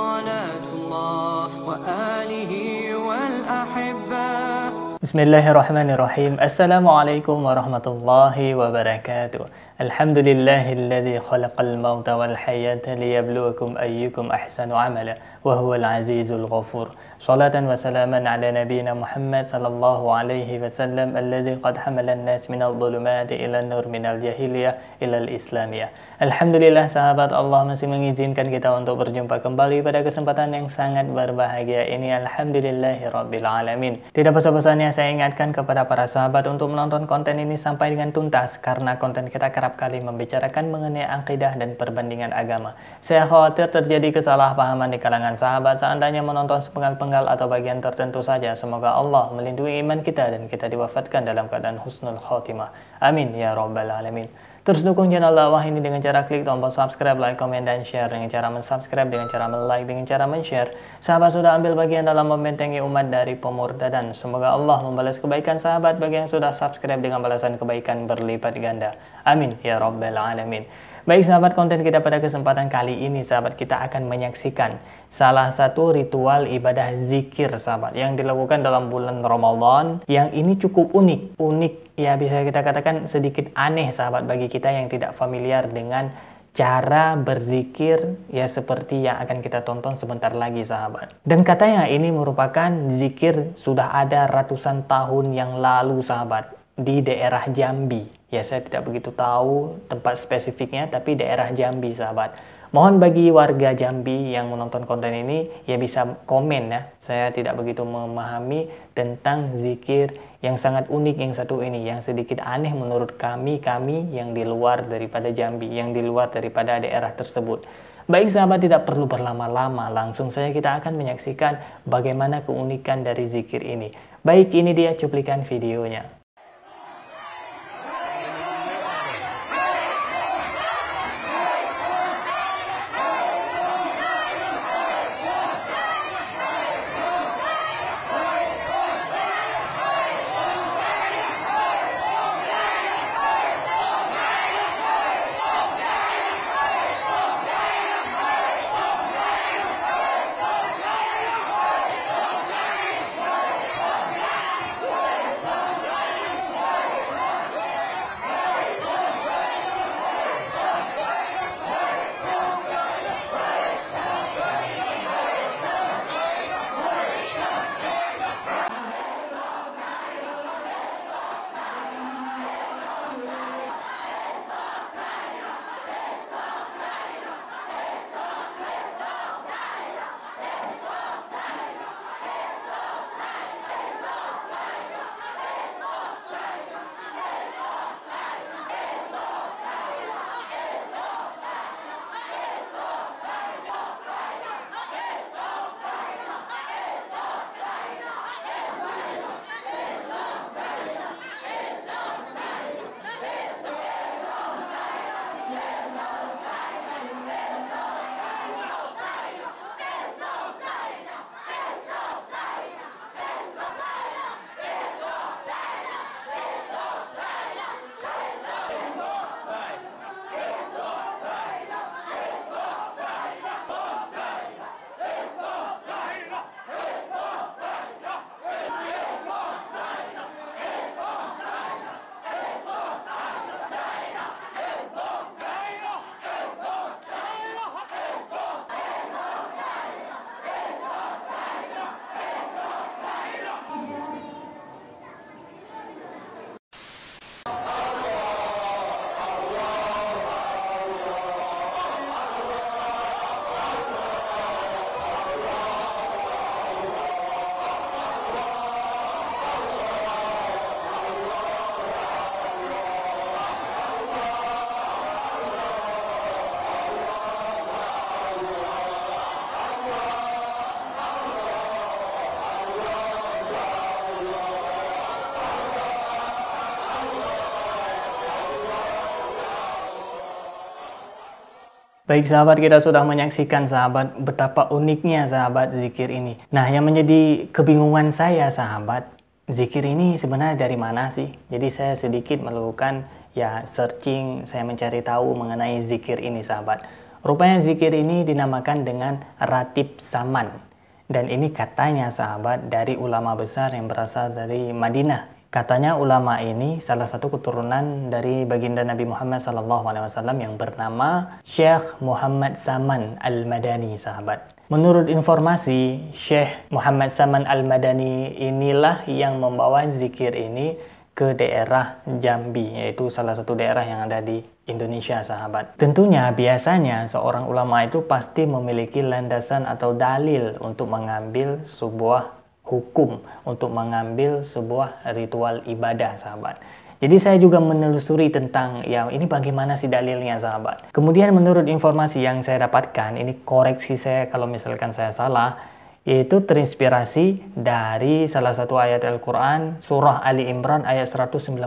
صلاة الله وآله والأحبة. Bismillahirrahmanirrahim. Assalamualaikum warahmatullahi wabarakatuh. Alhamdulillahilladzi khalaqal mauta wal hayata liyabluwakum ayyukum ahsanu amala wa huwal azizul ghafur. Salatan wa salaman ala nabiyyina Muhammad sallallahu alaihi wasallam alladzi qad hamala an-nas minadh dhulumati ila an-nur minal jahiliyah ila al-islamiyah. Alhamdulillah sahabat, Allah masih mengizinkan kita untuk berjumpa kembali pada kesempatan yang sangat berbahagia ini. Alhamdulillahirabbil alamin. Tidak bosan-bosannya saya ingatkan kepada para sahabat untuk menonton konten ini sampai dengan tuntas, karena konten kita kerap kali membicarakan mengenai akidah dan perbandingan agama. Saya khawatir terjadi kesalahpahaman di kalangan sahabat seandainya menonton sepenggal-penggal atau bagian tertentu saja. Semoga Allah melindungi iman kita dan kita diwafatkan dalam keadaan husnul khotimah. Amin ya rabbal alamin. Terus dukung channel dakwah ini dengan cara klik tombol subscribe, like, komen, dan share. Dengan cara mensubscribe, dengan cara like, dengan cara men-share, sahabat sudah ambil bagian dalam membentengi umat dari pemurtadan. Semoga Allah membalas kebaikan sahabat bagi yang sudah subscribe dengan balasan kebaikan berlipat ganda. Amin ya rabbal alamin. Baik sahabat, konten kita pada kesempatan kali ini sahabat, kita akan menyaksikan salah satu ritual ibadah zikir sahabat yang dilakukan dalam bulan Ramadan, yang ini cukup unik ya, bisa kita katakan sedikit aneh sahabat bagi kita yang tidak familiar dengan cara berzikir ya, seperti yang akan kita tonton sebentar lagi sahabat. Dan katanya ini merupakan zikir sudah ada ratusan tahun yang lalu sahabat, di daerah Jambi. Ya, saya tidak begitu tahu tempat spesifiknya, tapi daerah Jambi sahabat. Mohon bagi warga Jambi yang menonton konten ini ya bisa komen ya. Saya tidak begitu memahami tentang zikir yang sangat unik yang satu ini, yang sedikit aneh menurut kami yang di luar daripada Jambi, yang di luar daripada daerah tersebut. Baik sahabat, tidak perlu berlama-lama, langsung saja kita akan menyaksikan bagaimana keunikan dari zikir ini. Baik, ini dia cuplikan videonya. Baik sahabat, kita sudah menyaksikan sahabat betapa uniknya sahabat zikir ini. Nah, yang menjadi kebingungan saya sahabat, zikir ini sebenarnya dari mana sih? Jadi saya sedikit melakukan ya searching, saya mencari tahu mengenai zikir ini sahabat. Rupanya zikir ini dinamakan dengan ratib zaman. Dan ini katanya sahabat dari ulama besar yang berasal dari Madinah. Katanya ulama ini salah satu keturunan dari baginda Nabi Muhammad SAW yang bernama Syekh Muhammad Saman Al-Madani sahabat. Menurut informasi, Syekh Muhammad Saman Al-Madani inilah yang membawa zikir ini ke daerah Jambi, yaitu salah satu daerah yang ada di Indonesia sahabat. Tentunya biasanya seorang ulama itu pasti memiliki landasan atau dalil untuk mengambil sebuah hukum, untuk mengambil sebuah ritual ibadah sahabat. Jadi saya juga menelusuri tentang ya ini bagaimana sih dalilnya sahabat. Kemudian menurut informasi yang saya dapatkan, ini koreksi saya kalau misalkan saya salah, yaitu terinspirasi dari salah satu ayat Al-Quran surah Ali Imran ayat 191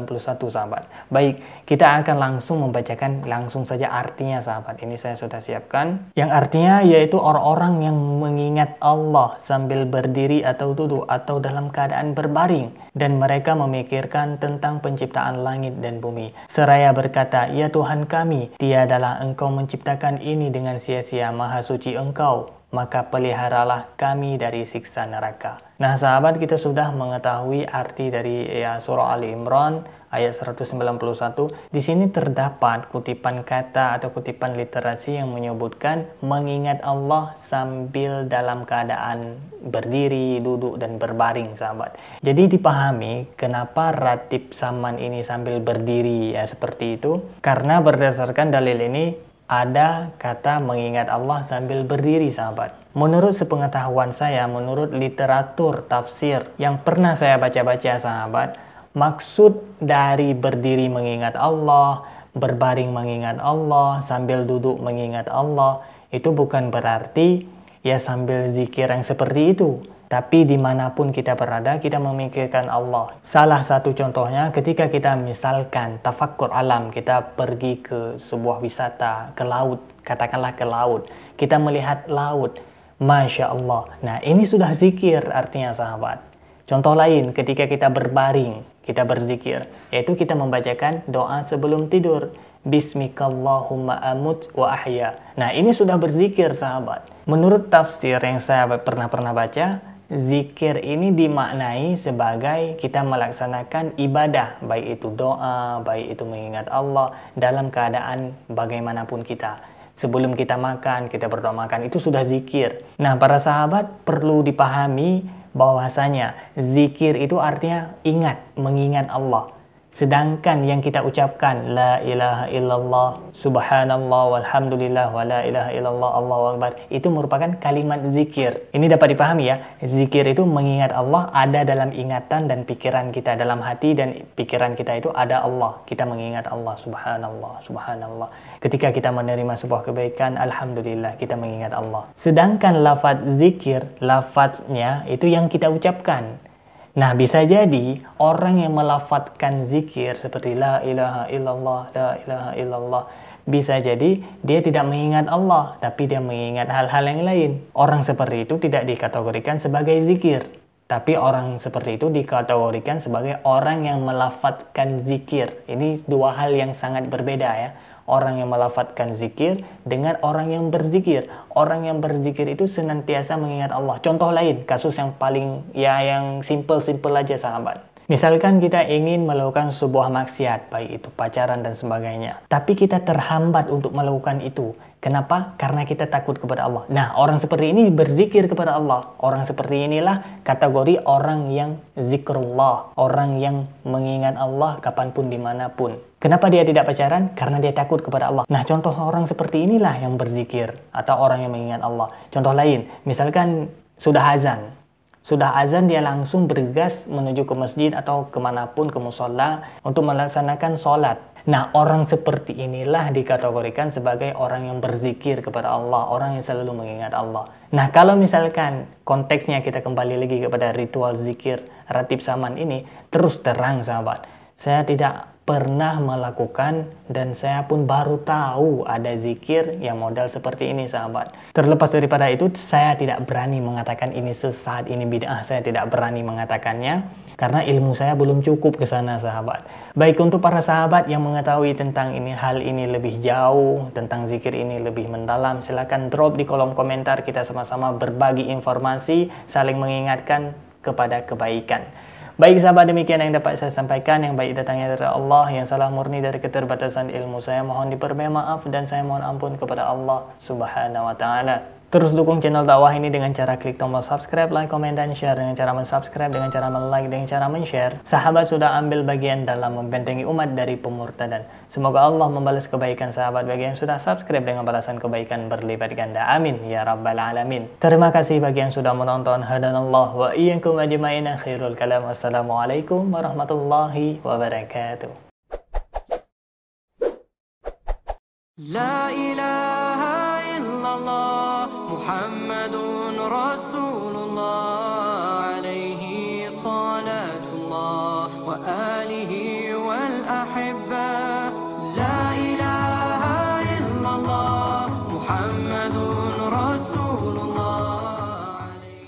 sahabat. Baik, kita akan langsung membacakan langsung saja artinya sahabat. Ini saya sudah siapkan. Yang artinya yaitu orang-orang yang mengingat Allah sambil berdiri atau duduk atau dalam keadaan berbaring, dan mereka memikirkan tentang penciptaan langit dan bumi, seraya berkata, ya Tuhan kami, tiadalah Engkau menciptakan ini dengan sia-sia, maha suci Engkau, maka peliharalah kami dari siksa neraka. Nah sahabat, kita sudah mengetahui arti dari surah Ali Imran ayat 191. Di sini terdapat kutipan kata atau kutipan literasi yang menyebutkan mengingat Allah sambil dalam keadaan berdiri, duduk, dan berbaring sahabat. Jadi dipahami kenapa ratib zaman ini sambil berdiri ya seperti itu, karena berdasarkan dalil ini ada kata mengingat Allah sambil berdiri sahabat. Menurut sepengetahuan saya, menurut literatur tafsir yang pernah saya baca-baca sahabat, maksud dari berdiri mengingat Allah, berbaring mengingat Allah, sambil duduk mengingat Allah, itu bukan berarti ya sambil zikir yang seperti itu. Tapi dimanapun kita berada, kita memikirkan Allah. Salah satu contohnya ketika kita misalkan tafakkur alam, kita pergi ke sebuah wisata, ke laut, katakanlah ke laut. Kita melihat laut, Masya Allah. Nah ini sudah zikir artinya sahabat. Contoh lain, ketika kita berbaring, kita berzikir, yaitu kita membacakan doa sebelum tidur. Bismikallahumma amut wa ahya. Nah ini sudah berzikir sahabat. Menurut tafsir yang saya pernah baca, zikir ini dimaknai sebagai kita melaksanakan ibadah, baik itu doa, baik itu mengingat Allah dalam keadaan bagaimanapun kita. Sebelum kita makan, kita berdoa makan, itu sudah zikir. Nah, para sahabat perlu dipahami bahwasanya zikir itu artinya ingat, mengingat Allah. Sedangkan yang kita ucapkan la ilaha illallah, subhanallah, walhamdulillah, wa la ilaha illallah, Allahu akbar, itu merupakan kalimat zikir. Ini dapat dipahami ya, zikir itu mengingat Allah, ada dalam ingatan dan pikiran kita, dalam hati dan pikiran kita itu ada Allah. Kita mengingat Allah, subhanallah, subhanallah. Ketika kita menerima sebuah kebaikan, alhamdulillah, kita mengingat Allah. Sedangkan lafaz zikir, lafaznya itu yang kita ucapkan. Nah, bisa jadi orang yang melafadzkan zikir seperti la ilaha illallah, la ilaha illallah, bisa jadi dia tidak mengingat Allah, tapi dia mengingat hal-hal yang lain. Orang seperti itu tidak dikategorikan sebagai zikir, tapi orang seperti itu dikategorikan sebagai orang yang melafadzkan zikir. Ini dua hal yang sangat berbeda ya. Orang yang melafadzkan zikir dengan orang yang berzikir. Orang yang berzikir itu senantiasa mengingat Allah. Contoh lain, kasus yang paling yang simple aja sahabat. Misalkan kita ingin melakukan sebuah maksiat, baik itu pacaran dan sebagainya, tapi kita terhambat untuk melakukan itu. Kenapa? Karena kita takut kepada Allah. Nah, orang seperti ini berzikir kepada Allah. Orang seperti inilah kategori orang yang zikrullah, orang yang mengingat Allah kapanpun, dimanapun. Kenapa dia tidak pacaran? Karena dia takut kepada Allah. Nah, contoh orang seperti inilah yang berzikir atau orang yang mengingat Allah. Contoh lain, misalkan sudah azan. Sudah azan, dia langsung bergegas menuju ke masjid atau kemanapun, ke musola untuk melaksanakan sholat. Nah, orang seperti inilah dikategorikan sebagai orang yang berzikir kepada Allah, orang yang selalu mengingat Allah. Nah, kalau misalkan konteksnya kita kembali lagi kepada ritual zikir ratib zaman ini, terus terang sahabat, saya tidak pernah melakukan dan saya pun baru tahu ada zikir yang modal seperti ini sahabat. Terlepas daripada itu, saya tidak berani mengatakan ini sesat, ini bid'ah, saya tidak berani mengatakannya karena ilmu saya belum cukup ke sana sahabat. Baik untuk para sahabat yang mengetahui tentang hal ini lebih jauh, tentang zikir ini lebih mendalam, silakan drop di kolom komentar, kita sama-sama berbagi informasi, saling mengingatkan kepada kebaikan. Baik sahabat, demikian yang dapat saya sampaikan. Yang baik datangnya dari Allah, yang salah murni dari keterbatasan ilmu saya. Mohon diberi maaf dan saya mohon ampun kepada Allah Subhanahu wa Ta'ala. Terus dukung channel dakwah ini dengan cara klik tombol subscribe, like, komen, dan share. Dengan cara mensubscribe, dengan cara like, dengan cara men-share, sahabat sudah ambil bagian dalam membentengi umat dari pemurtadan. Semoga Allah membalas kebaikan sahabat bagi yang sudah subscribe dengan balasan kebaikan berlipat ganda. Amin ya rabbal alamin. Terima kasih bagi yang sudah menonton. Hadanallah wa iyyakum ajma'in. Khairul kalam. Wassalamualaikum warahmatullahi wabarakatuh. La ilaha illallah Muhammadun Rasulullah.